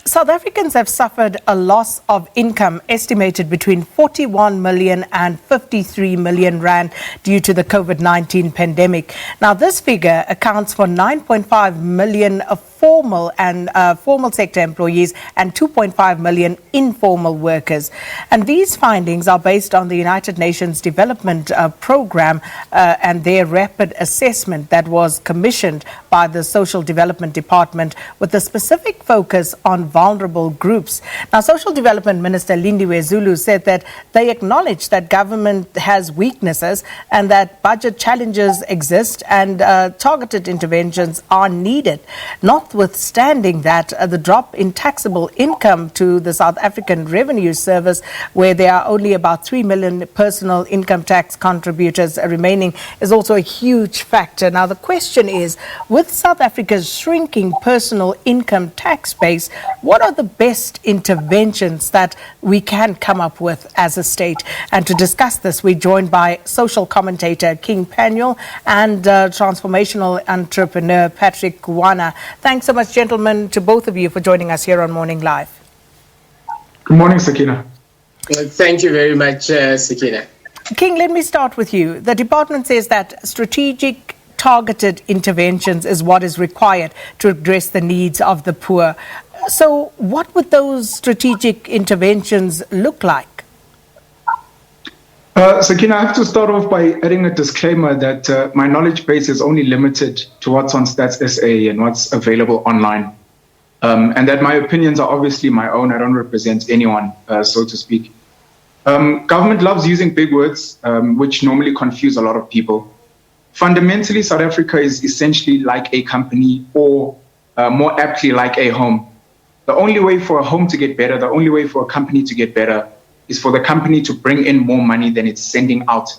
South Africans have suffered a loss of income estimated between 41 million and 53 million rand due to the COVID-19 pandemic. Now, this figure accounts for 9.5 million formal and formal sector employees and 2.5 million informal workers. And these findings are based on the United Nations Development Programme and their rapid assessment that was commissioned by the Social Development Department with a specific focus on vulnerable groups. Now, Social Development Minister Lindiwe Zulu said that they acknowledge that government has weaknesses and that budget challenges exist and targeted interventions are needed. Notwithstanding that, the drop in taxable income to the South African Revenue Service, where there are only about 3 million personal income tax contributors remaining, is also a huge factor. Now, the question is, with South Africa's shrinking personal income tax base, what are the best interventions that we can come up with as a state? And to discuss this, we're joined by social commentator King Paniel and transformational entrepreneur Patrick Wana. Thanks so much, gentlemen, to both of you for joining us here on Morning Live. Good morning, Sakina. Thank you very much, Sakina. King, let me start with you. The department says that strategic targeted interventions is what is required to address the needs of the poor. So what would those strategic interventions look like? Sakina, I have to start off by adding a disclaimer that my knowledge base is only limited to what's on Stats SA and what's available online. And that my opinions are obviously my own. I don't represent anyone, so to speak. Government loves using big words, which normally confuse a lot of people. Fundamentally, South Africa is essentially like a company, or more aptly like a home. The only way for a home to get better, the only way for a company to get better, is for the company to bring in more money than it's sending out.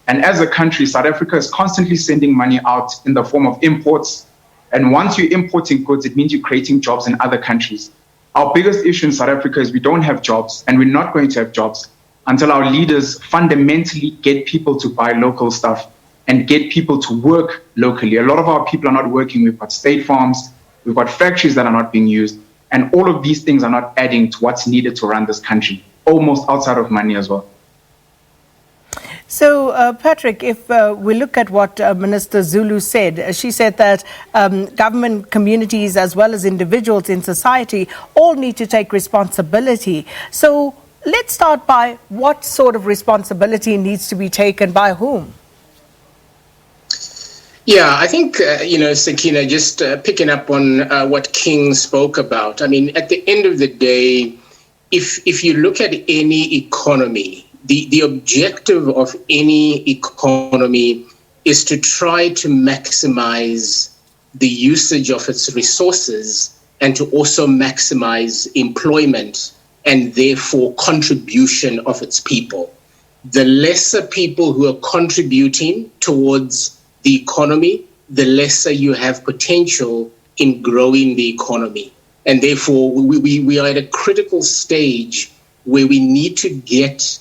And as a country, South Africa is constantly sending money out in the form of imports. And once you're importing goods, it means you're creating jobs in other countries. Our biggest issue in South Africa is we don't have jobs, and we're not going to have jobs until our leaders fundamentally get people to buy local stuff and get people to work locally. A lot of our people are not working. We've got state farms, we've got factories that are not being used, and all of these things are not adding to what's needed to run this country, almost outside of money as well. So, Patrick, if we look at what Minister Zulu said, she said that government, communities, as well as individuals in society all need to take responsibility. So let's start by what sort of responsibility needs to be taken by whom? Yeah, I think, Sakina, just picking up on what King spoke about. I mean, at the end of the day, if you look at any economy, the objective of any economy is to try to maximize the usage of its resources and to also maximize employment and therefore contribution of its people. The lesser people who are contributing towards the economy, the lesser you have potential in growing the economy. And therefore, we are at a critical stage where we need to get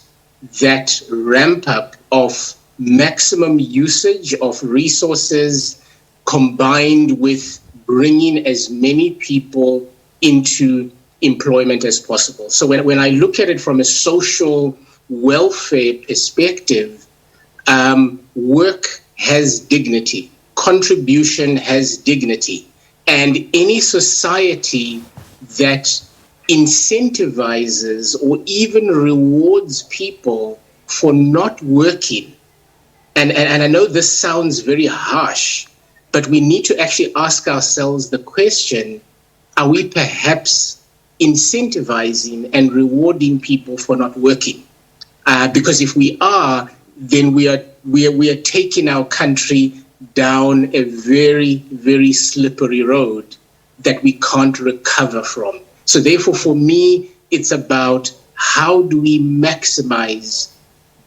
that ramp up of maximum usage of resources combined with bringing as many people into employment as possible. So when I look at it from a social welfare perspective, work has dignity, contribution has dignity, and any society that incentivizes or even rewards people for not working, and I know this sounds very harsh, but we need to actually ask ourselves the question, are we perhaps incentivizing and rewarding people for not working? Because if we are, then we are taking our country down a very, very slippery road that we can't recover from. So therefore, for me, it's about how do we maximize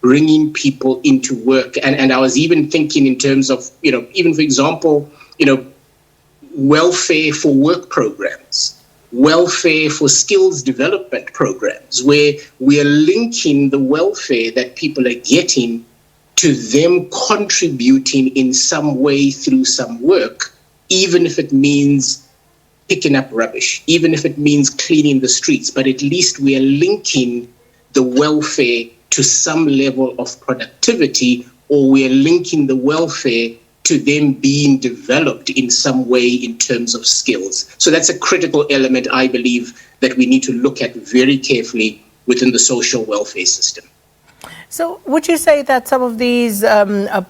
bringing people into work? And I was even thinking in terms of, even for example, welfare for work programs, welfare for skills development programs, where we are linking the welfare that people are getting to them contributing in some way through some work, even if it means picking up rubbish, even if it means cleaning the streets, but at least we are linking the welfare to some level of productivity, or we are linking the welfare to them being developed in some way in terms of skills. So that's a critical element, I believe, that we need to look at very carefully within the social welfare system. So would you say that some of these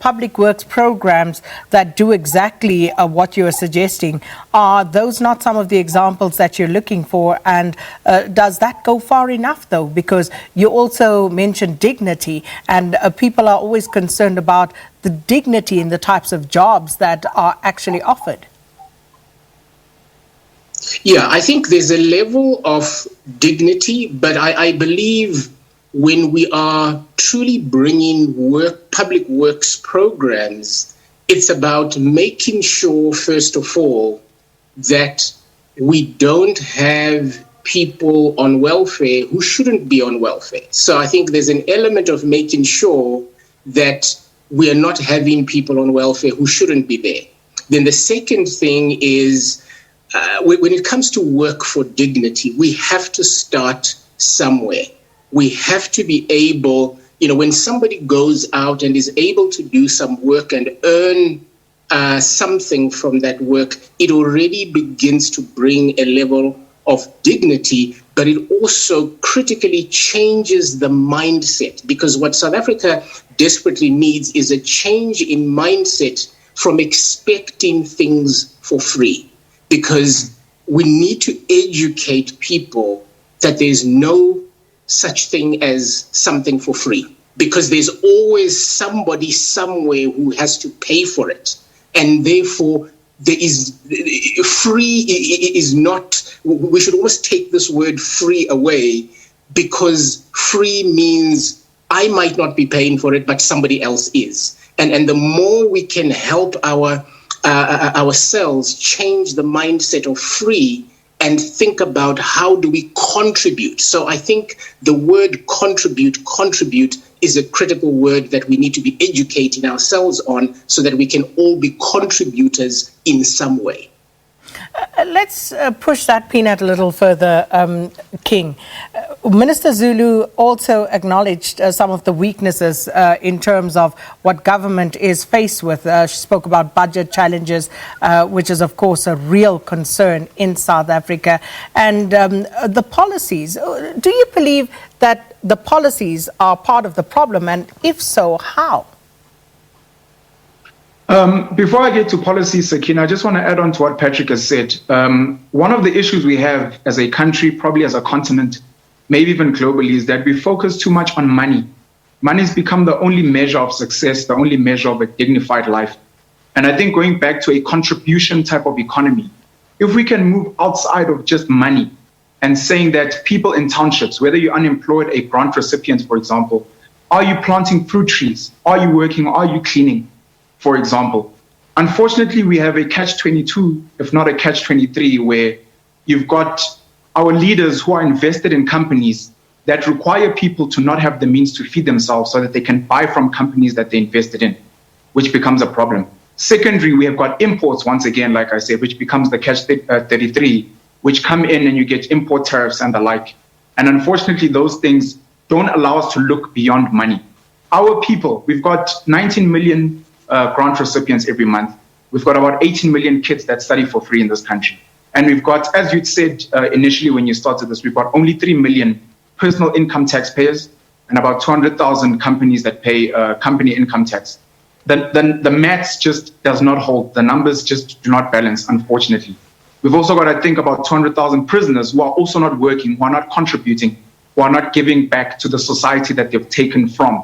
public works programs that do exactly what you're suggesting, are those not some of the examples that you're looking for? And does that go far enough, though? Because you also mentioned dignity, and people are always concerned about the dignity in the types of jobs that are actually offered. Yeah, I think there's a level of dignity, but I believe when we are truly bringing public works programs, it's about making sure, first of all, that we don't have people on welfare who shouldn't be on welfare. So I think there's an element of making sure that we are not having people on welfare who shouldn't be there. Then the second thing is, when it comes to work for dignity, we have to start somewhere. We have to be able, when somebody goes out and is able to do some work and earn something from that work, it already begins to bring a level of dignity, but it also critically changes the mindset, because what South Africa desperately needs is a change in mindset from expecting things for free, because we need to educate people that there's no such thing as something for free, because there's always somebody somewhere who has to pay for it. And therefore, free is not, we should almost take this word free away, because free means I might not be paying for it, but somebody else is. And the more we can help ourselves change the mindset of free and think about how do we contribute. So I think the word contribute is a critical word that we need to be educating ourselves on, so that we can all be contributors in some way. Let's push that peanut a little further, King. Minister Zulu also acknowledged some of the weaknesses in terms of what government is faced with. She spoke about budget challenges, which is, of course, a real concern in South Africa. And the policies, do you believe that the policies are part of the problem? And if so, how? Before I get to policy, Sakina, I just want to add on to what Patrick has said. One of the issues we have as a country, probably as a continent, maybe even globally, is that we focus too much on money. Money has become the only measure of success, the only measure of a dignified life. And I think going back to a contribution type of economy, if we can move outside of just money and saying that people in townships, whether you're unemployed, a grant recipient, for example, are you planting fruit trees? Are you working? Are you cleaning? For example, unfortunately, we have a catch-22, if not a catch-23, where you've got our leaders who are invested in companies that require people to not have the means to feed themselves so that they can buy from companies that they invested in, which becomes a problem. Secondary, we have got imports, once again, like I said, which becomes the catch-33, which come in and you get import tariffs and the like. And unfortunately, those things don't allow us to look beyond money. Our people, we've got 19 million grant recipients every month. We've got about 18 million kids that study for free in this country. And we've got, as you said initially when you started this, we've got only 3 million personal income taxpayers and about 200,000 companies that pay company income tax. The maths just does not hold. The numbers just do not balance, unfortunately. We've also got, I think, about 200,000 prisoners who are also not working, who are not contributing, who are not giving back to the society that they've taken from.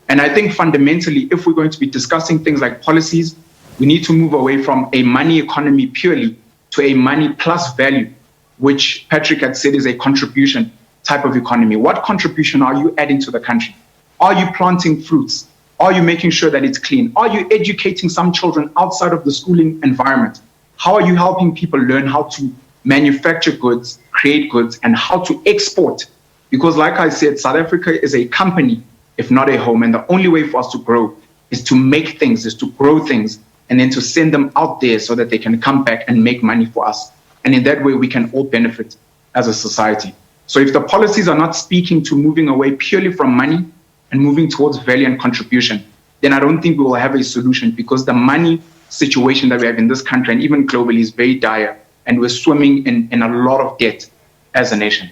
And I think fundamentally, if we're going to be discussing things like policies, we need to move away from a money economy purely to a money plus value, which Patrick had said is a contribution type of economy. What contribution are you adding to the country? Are you planting fruits? Are you making sure that it's clean? Are you educating some children outside of the schooling environment? How are you helping people learn how to manufacture goods, create goods, and how to export? Because like I said, South Africa is a company, if not a home. And the only way for us to grow is to make things, is to grow things, and then to send them out there so that they can come back and make money for us. And in that way, we can all benefit as a society. So if the policies are not speaking to moving away purely from money and moving towards value and contribution, then I don't think we will have a solution, because the money situation that we have in this country and even globally is very dire, and we're swimming in a lot of debt as a nation.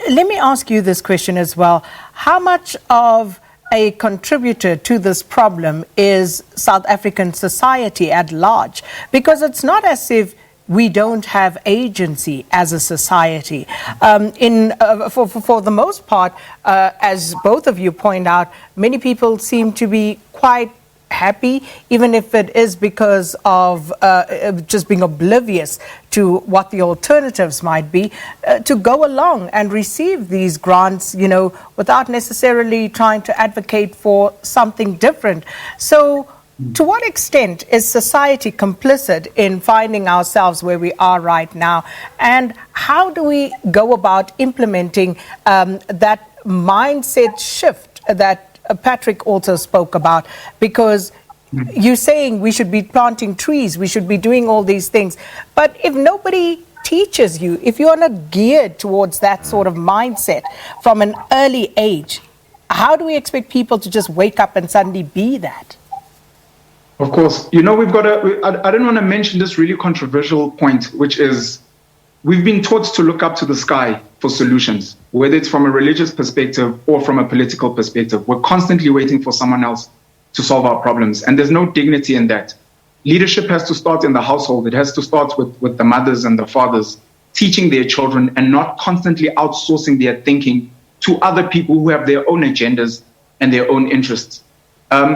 Let me ask you this question as well. How much of a contributor to this problem is South African society at large? Because it's not as if we don't have agency as a society. For the most part, as both of you point out, many people seem to be quite happy, even if it is because of just being oblivious to what the alternatives might be, to go along and receive these grants, without necessarily trying to advocate for something different. So to what extent is society complicit in finding ourselves where we are right now? And how do we go about implementing that mindset shift that Patrick also spoke about? Because you're saying we should be planting trees, we should be doing all these things. But if nobody teaches you, if you're not geared towards that sort of mindset from an early age, how do we expect people to just wake up and suddenly be that? Of course. We've got I don't want to mention this really controversial point, which is we've been taught to look up to the sky for solutions, whether it's from a religious perspective or from a political perspective. We're constantly waiting for someone else to solve our problems, and there's no dignity in that. Leadership has to start in the household. It has to start with the mothers and the fathers teaching their children and not constantly outsourcing their thinking to other people who have their own agendas and their own interests.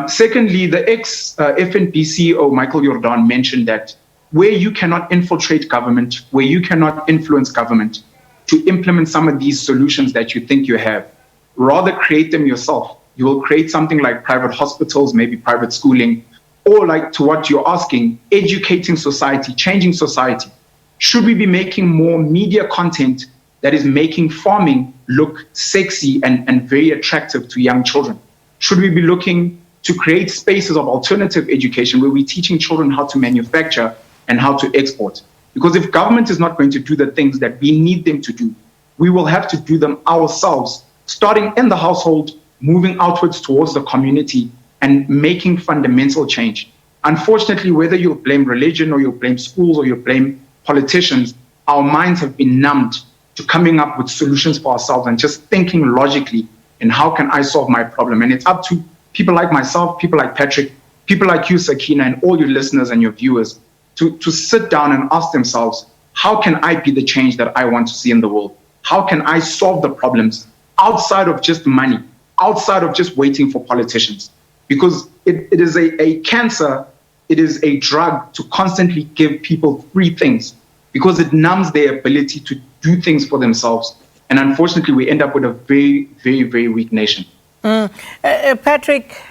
Secondly, the ex-FNB CEO, Michael Jordan, mentioned that where you cannot infiltrate government, where you cannot influence government to implement some of these solutions that you think you have, rather create them yourself. You will create something like private hospitals, maybe private schooling, or like to what you're asking, educating society, changing society. Should we be making more media content that is making farming look sexy and very attractive to young children? Should we be looking to create spaces of alternative education where we're teaching children how to manufacture and how to export? Because if government is not going to do the things that we need them to do, we will have to do them ourselves, starting in the household, moving outwards towards the community, and making fundamental change. Unfortunately, whether you blame religion or you blame schools or you blame politicians, our minds have been numbed to coming up with solutions for ourselves and just thinking logically in how can I solve my problem. And it's up to people like myself, people like Patrick, people like you, Sakina, and all your listeners and your viewers to sit down and ask themselves, how can I be the change that I want to see in the world? How can I solve the problems outside of just money, outside of just waiting for politicians? Because it is a cancer, it is a drug to constantly give people free things, because it numbs their ability to do things for themselves. And unfortunately, we end up with a very, very, very weak nation. Patrick,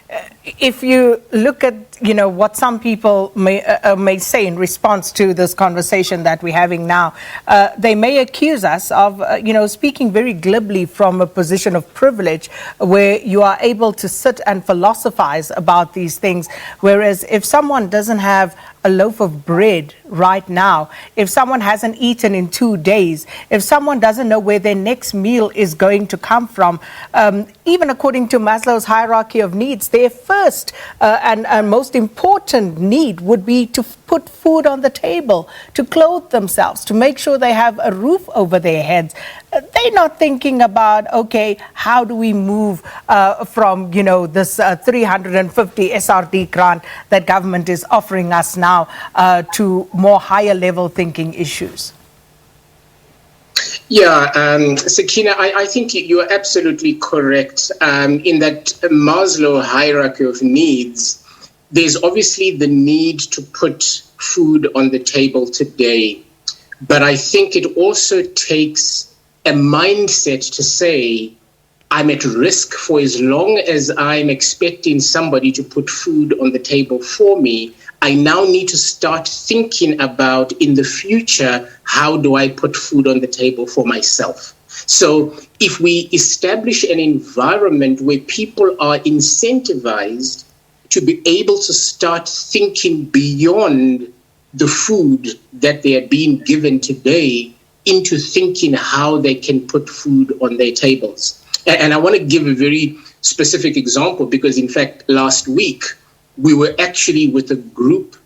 if you look at what some people may say in response to this conversation that we're having now, they may accuse us of speaking very glibly from a position of privilege, where you are able to sit and philosophize about these things, whereas if someone doesn't have a loaf of bread right now, if someone hasn't eaten in 2 days, if someone doesn't know where their next meal is going to come from, even according to Maslow's hierarchy of needs, their first and most important need would be to put food on the table, to clothe themselves, to make sure they have a roof over their heads. They're not thinking about, okay, how do we move from, this 350 SRD grant that government is offering us now to more higher level thinking issues? Yeah, Sakina, I think you are absolutely correct in that Maslow hierarchy of needs. There's obviously the need to put food on the table today, but I think it also takes a mindset to say, I'm at risk for as long as I'm expecting somebody to put food on the table for me. I now need to start thinking about, in the future, how do I put food on the table for myself? So if we establish an environment where people are incentivized to be able to start thinking beyond the food that they are being given today into thinking how they can put food on their tables. And I want to give a very specific example because, in fact, last week we were actually with a group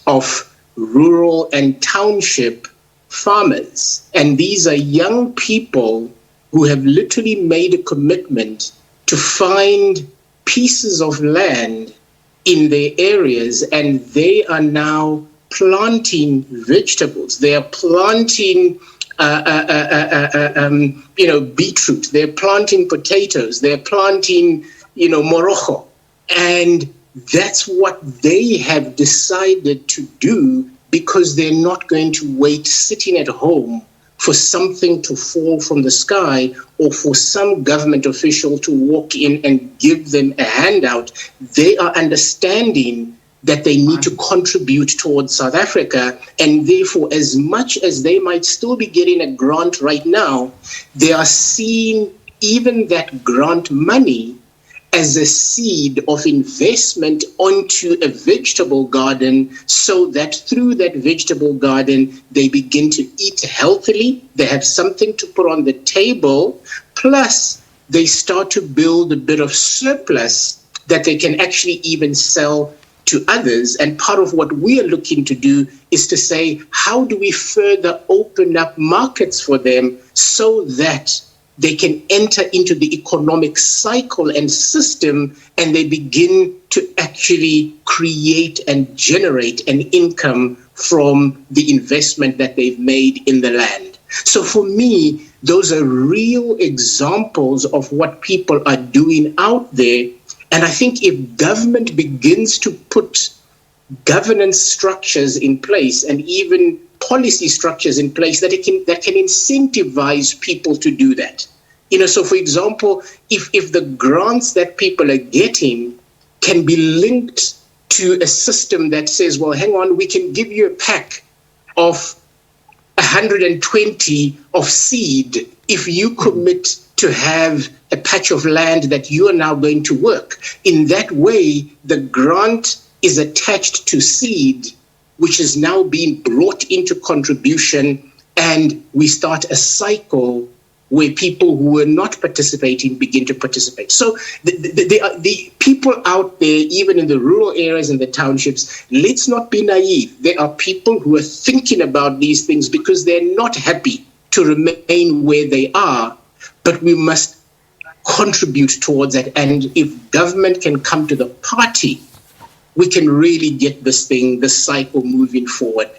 of rural and township farmers. And these are young people who have literally made a commitment to find pieces of land in their areas, and they are now planting vegetables. They are planting beetroot. They're planting potatoes. They're planting, morojo. And that's what they have decided to do because they're not going to wait sitting at home for something to fall from the sky or for some government official to walk in and give them a handout. They are understanding that they need to contribute towards South Africa, and therefore, as much as they might still be getting a grant right now, they are seeing even that grant money as a seed of investment onto a vegetable garden, so that through that vegetable garden, they begin to eat healthily, they have something to put on the table, plus they start to build a bit of surplus that they can actually even sell to others. And part of what we are looking to do is to say, how do we further open up markets for them so that they can enter into the economic cycle and system, and they begin to actually create and generate an income from the investment that they've made in the land. So for me, those are real examples of what people are doing out there. And I think if government begins to put governance structures in place and even policy structures in place that can incentivize people to do that. So for example, if the grants that people are getting can be linked to a system that says, well, hang on, we can give you a pack of 120 of seed if you commit to have a patch of land that you are now going to work. In that way, the grant is attached to seed, which is now being brought into contribution, and we start a cycle where people who were not participating begin to participate. So the people out there, even in the rural areas and the townships, let's not be naive. There are people who are thinking about these things because they're not happy to remain where they are, but we must contribute towards that. And if government can come to the party, we can really get this cycle moving forward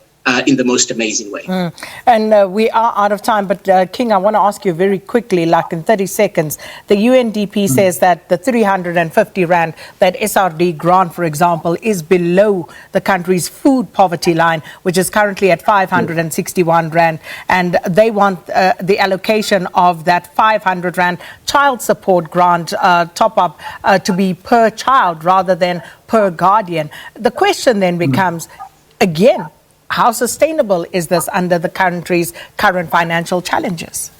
in the most amazing way. And we are out of time, but King, I want to ask you very quickly, like in 30 seconds, the UNDP says that the 350 Rand, that SRD grant, for example, is below the country's food poverty line, which is currently at 561 Rand. And they want the allocation of that 500 Rand child support grant top up to be per child rather than per guardian. The question then becomes, again, how sustainable is this under the country's current financial challenges?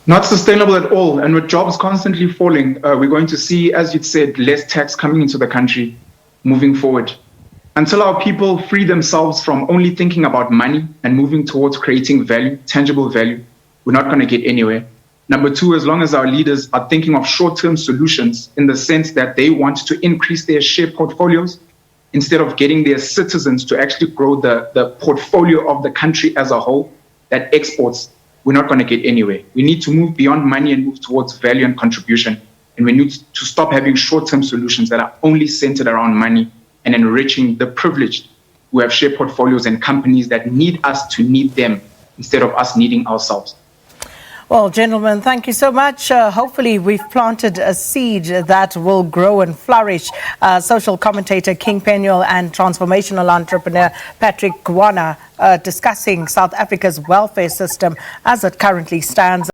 Not sustainable at all. And with jobs constantly falling, we're going to see, as you said, less tax coming into the country moving forward. Until our people free themselves from only thinking about money and moving towards creating value, tangible value, we're not going to get anywhere. Number two, as long as our leaders are thinking of short-term solutions in the sense that they want to increase their share portfolios, instead of getting their citizens to actually grow the portfolio of the country as a whole that exports, we're not going to get anywhere. We need to move beyond money and move towards value and contribution. And we need to stop having short-term solutions that are only centered around money and enriching the privileged who have share portfolios and companies that need us to need them instead of us needing ourselves. Well, gentlemen, thank you so much. Hopefully, we've planted a seed that will grow and flourish. Social commentator King Penuel and transformational entrepreneur Patrick Gwana discussing South Africa's welfare system as it currently stands.